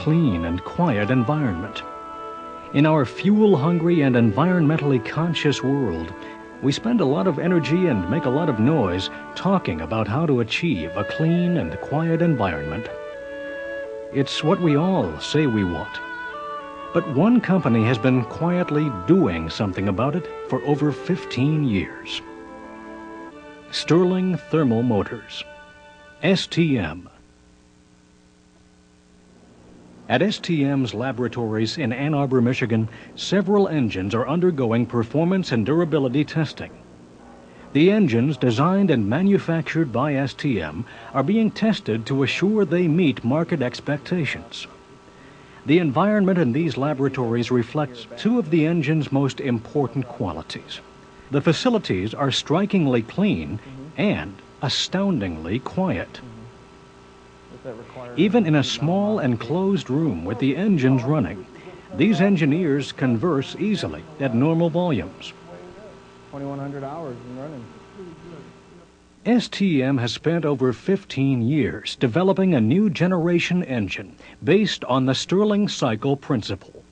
clean and quiet environment. In our fuel-hungry and environmentally conscious world, we spend a lot of energy and make a lot of noise talking about how to achieve a clean and quiet environment. It's what we all say we want. But one company has been quietly doing something about it for over 15 years. Stirling Thermal Motors, STM. At STM's laboratories in Ann Arbor, Michigan, several engines are undergoing performance and durability testing. The engines designed and manufactured by STM are being tested to assure they meet market expectations. The environment in these laboratories reflects two of the engine's most important qualities. The facilities are strikingly clean and astoundingly quiet. Even in a small enclosed room with the engines running, these engineers converse easily at normal volumes. 2,100 hours in running. STM has spent over 15 years developing a new generation engine based on the Stirling cycle principle.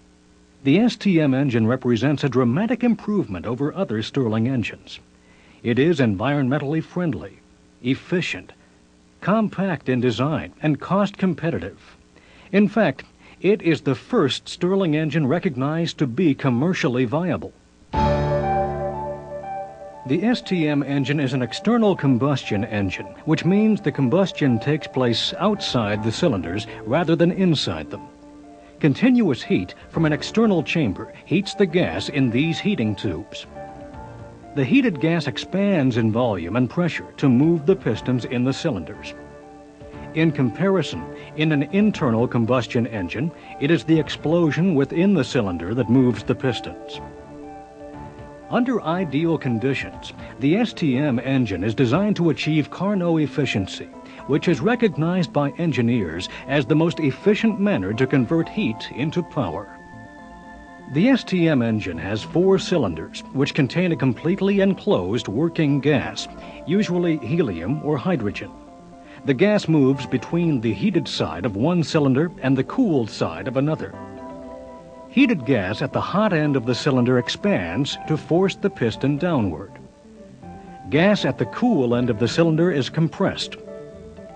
The STM engine represents a dramatic improvement over other Stirling engines. It is environmentally friendly, efficient, compact in design, and cost competitive. In fact, it is the first Stirling engine recognized to be commercially viable. The STM engine is an external combustion engine, which means the combustion takes place outside the cylinders rather than inside them. Continuous heat from an external chamber heats the gas in these heating tubes. The heated gas expands in volume and pressure to move the pistons in the cylinders. In comparison, in an internal combustion engine, it is the explosion within the cylinder that moves the pistons. Under ideal conditions, the STM engine is designed to achieve Carnot efficiency, which is recognized by engineers as the most efficient manner to convert heat into power. The STM engine has 4 cylinders, which contain a completely enclosed working gas, usually helium or hydrogen. The gas moves between the heated side of one cylinder and the cooled side of another. Heated gas at the hot end of the cylinder expands to force the piston downward. Gas at the cool end of the cylinder is compressed.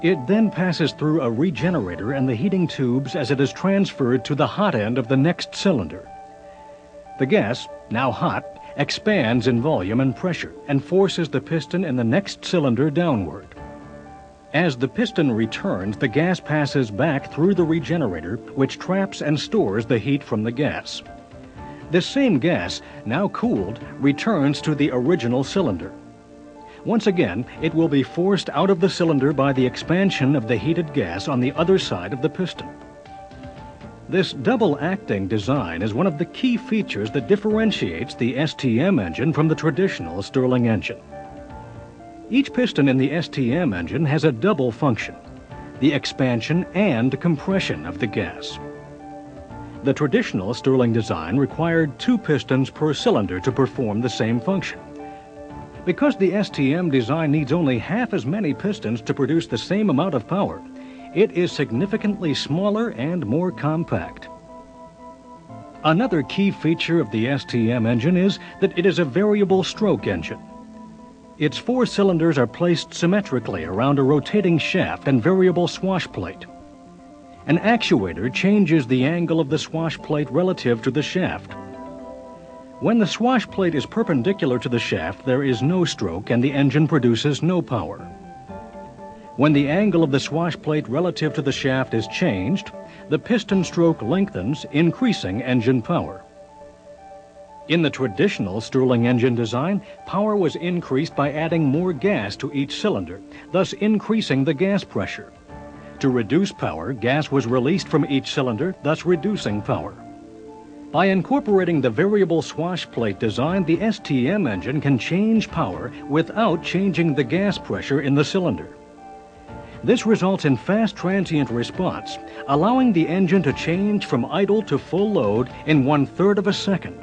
It then passes through a regenerator and the heating tubes as it is transferred to the hot end of the next cylinder. The gas, now hot, expands in volume and pressure and forces the piston in the next cylinder downward. As the piston returns, the gas passes back through the regenerator, which traps and stores the heat from the gas. This same gas, now cooled, returns to the original cylinder. Once again, it will be forced out of the cylinder by the expansion of the heated gas on the other side of the piston. This double-acting design is one of the key features that differentiates the STM engine from the traditional Stirling engine. Each piston in the STM engine has a double function, the expansion and compression of the gas. The traditional Stirling design required 2 pistons per cylinder to perform the same function. Because the STM design needs only half as many pistons to produce the same amount of power, it is significantly smaller and more compact. Another key feature of the STM engine is that it is a variable stroke engine. Its 4 cylinders are placed symmetrically around a rotating shaft and variable swash plate. An actuator changes the angle of the swash plate relative to the shaft. When the swash plate is perpendicular to the shaft, there is no stroke and the engine produces no power. When the angle of the swash plate relative to the shaft is changed, the piston stroke lengthens, increasing engine power. In the traditional Stirling engine design, power was increased by adding more gas to each cylinder, thus increasing the gas pressure. To reduce power, gas was released from each cylinder, thus reducing power. By incorporating the variable swash plate design, the STM engine can change power without changing the gas pressure in the cylinder. This results in fast transient response, allowing the engine to change from idle to full load in 1/3 of a second.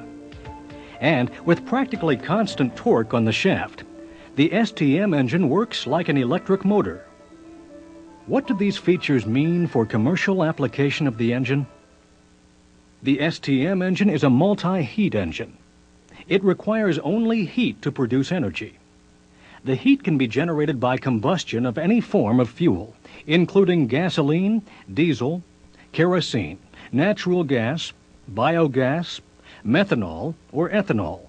And with practically constant torque on the shaft, the STM engine works like an electric motor. What do these features mean for commercial application of the engine? The STM engine is a multi-heat engine. It requires only heat to produce energy. The heat can be generated by combustion of any form of fuel, including gasoline, diesel, kerosene, natural gas, biogas, methanol, or ethanol.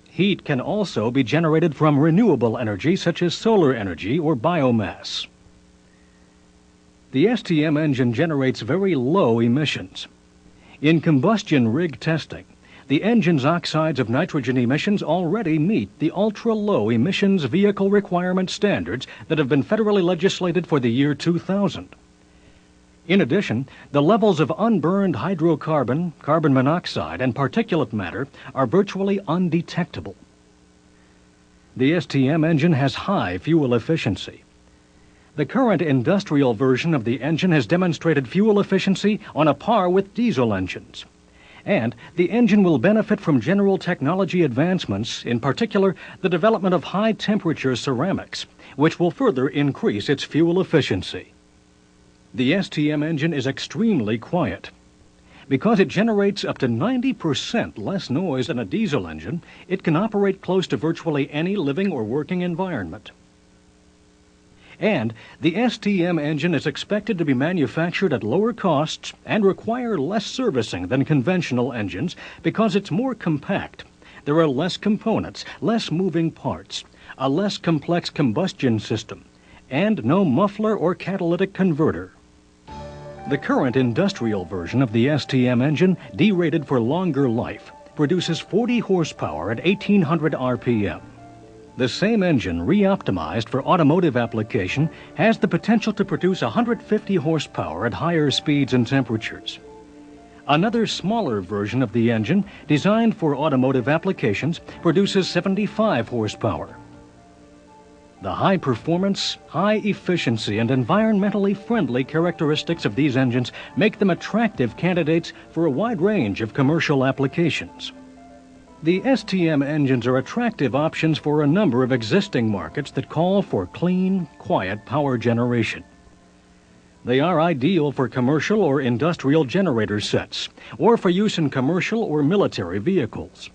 Heat can also be generated from renewable energy such as solar energy or biomass. The STM engine generates very low emissions. In combustion rig testing, the engine's oxides of nitrogen emissions already meet the ultra-low emissions vehicle requirement standards that have been federally legislated for the year 2000. In addition, the levels of unburned hydrocarbon, carbon monoxide, and particulate matter are virtually undetectable. The STM engine has high fuel efficiency. The current industrial version of the engine has demonstrated fuel efficiency on a par with diesel engines. And the engine will benefit from general technology advancements, in particular the development of high-temperature ceramics, which will further increase its fuel efficiency. The STM engine is extremely quiet. Because it generates up to 90% less noise than a diesel engine, it can operate close to virtually any living or working environment. And the STM engine is expected to be manufactured at lower costs and require less servicing than conventional engines because it's more compact. There are less components, less moving parts, a less complex combustion system, and no muffler or catalytic converter. The current industrial version of the STM engine, derated for longer life, produces 40 horsepower at 1800 RPM. The same engine, re-optimized for automotive application, has the potential to produce 150 horsepower at higher speeds and temperatures. Another smaller version of the engine, designed for automotive applications, produces 75 horsepower. The high performance, high efficiency, and environmentally friendly characteristics of these engines make them attractive candidates for a wide range of commercial applications. The STM engines are attractive options for a number of existing markets that call for clean, quiet power generation. They are ideal for commercial or industrial generator sets, or for use in commercial or military vehicles.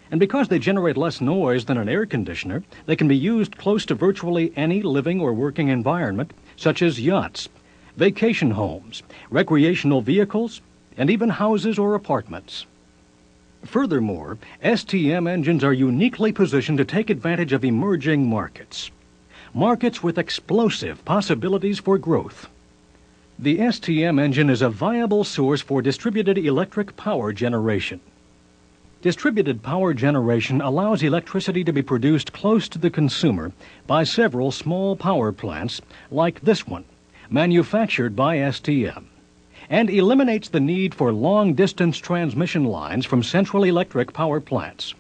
And because they generate less noise than an air conditioner, they can be used close to virtually any living or working environment, such as yachts, vacation homes, recreational vehicles, and even houses or apartments. Furthermore, STM engines are uniquely positioned to take advantage of emerging markets with explosive possibilities for growth. The STM engine is a viable source for distributed electric power generation. Distributed power generation allows electricity to be produced close to the consumer by several small power plants, like this one, manufactured by STM, and eliminates the need for long-distance transmission lines from central electric power plants.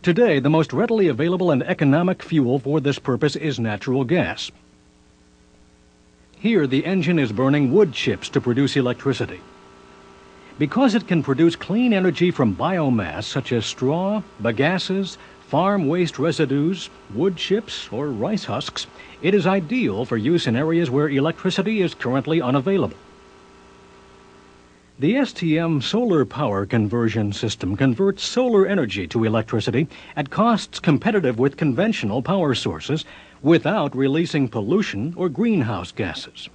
Today, the most readily available and economic fuel for this purpose is natural gas. Here, the engine is burning wood chips to produce electricity. Because it can produce clean energy from biomass such as straw, bagasses, farm waste residues, wood chips, or rice husks, it is ideal for use in areas where electricity is currently unavailable. The STM solar power conversion system converts solar energy to electricity at costs competitive with conventional power sources without releasing pollution or greenhouse gases.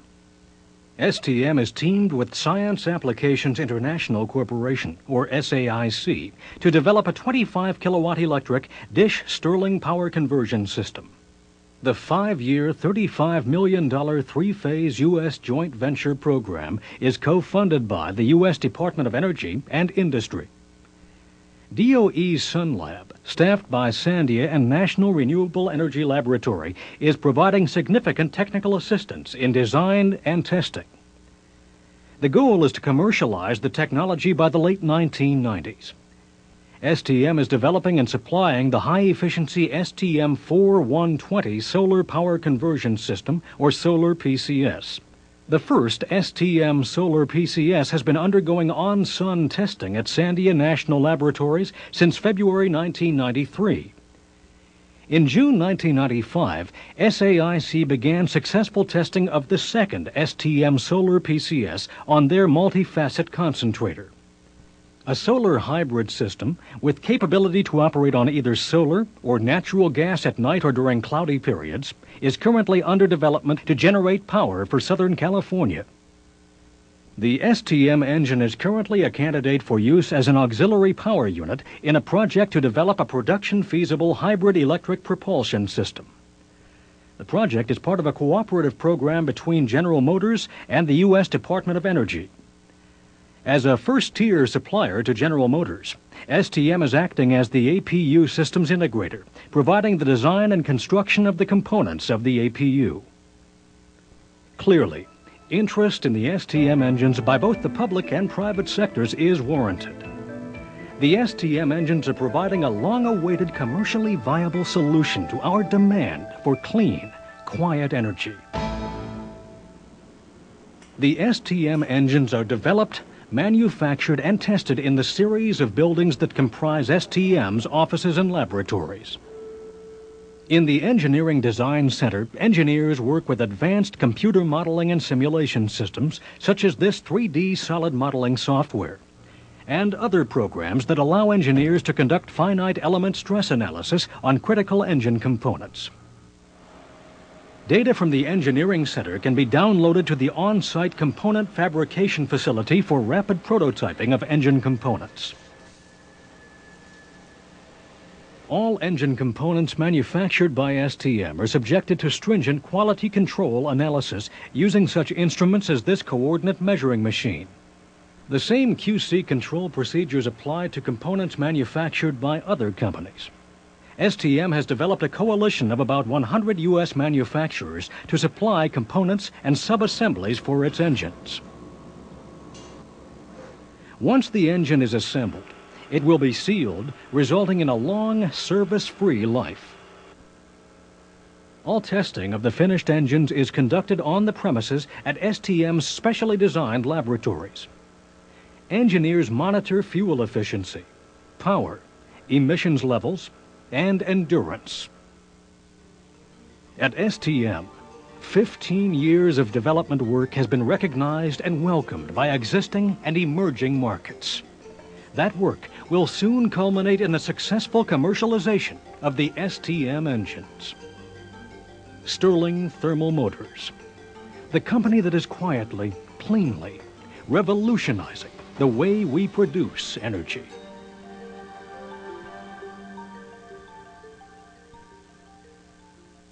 STM is teamed with Science Applications International Corporation, or SAIC, to develop a 25 kilowatt electric dish Stirling power conversion system. The 5-year, $35 million three-phase U.S. joint venture program is co-funded by the U.S. Department of Energy and Industry. DOE's Sun Lab, staffed by Sandia and National Renewable Energy Laboratory, is providing significant technical assistance in design and testing. The goal is to commercialize the technology by the late 1990s. STM is developing and supplying the high-efficiency STM4120 solar power conversion system, or solar PCS. The first STM solar PCS has been undergoing on-sun testing at Sandia National Laboratories since February 1993. In June 1995, SAIC began successful testing of the second STM solar PCS on their multi-facet concentrator. A solar hybrid system with capability to operate on either solar or natural gas at night or during cloudy periods is currently under development to generate power for Southern California. The STM engine is currently a candidate for use as an auxiliary power unit in a project to develop a production-feasible hybrid electric propulsion system. The project is part of a cooperative program between General Motors and the U.S. Department of Energy. As a first-tier supplier to General Motors, STM is acting as the APU systems integrator, providing the design and construction of the components of the APU. Clearly, interest in the STM engines by both the public and private sectors is warranted. The STM engines are providing a long-awaited commercially viable solution to our demand for clean, quiet energy. The STM engines are developed, manufactured, and tested in the series of buildings that comprise STM's offices and laboratories. In the Engineering Design Center, engineers work with advanced computer modeling and simulation systems, such as this 3D solid modeling software, and other programs that allow engineers to conduct finite element stress analysis on critical engine components. Data from the Engineering Center can be downloaded to the on-site component fabrication facility for rapid prototyping of engine components. All engine components manufactured by STM are subjected to stringent quality control analysis using such instruments as this coordinate measuring machine. The same QC control procedures apply to components manufactured by other companies. STM has developed a coalition of about 100 U.S. manufacturers to supply components and sub-assemblies for its engines. Once the engine is assembled, it will be sealed, resulting in a long, service-free life. All testing of the finished engines is conducted on the premises at STM's specially designed laboratories. Engineers monitor fuel efficiency, power, emissions levels, and endurance. At STM, 15 years of development work has been recognized and welcomed by existing and emerging markets. That work will soon culminate in the successful commercialization of the STM engines. Stirling Thermal Motors, the company that is quietly, cleanly, revolutionizing the way we produce energy.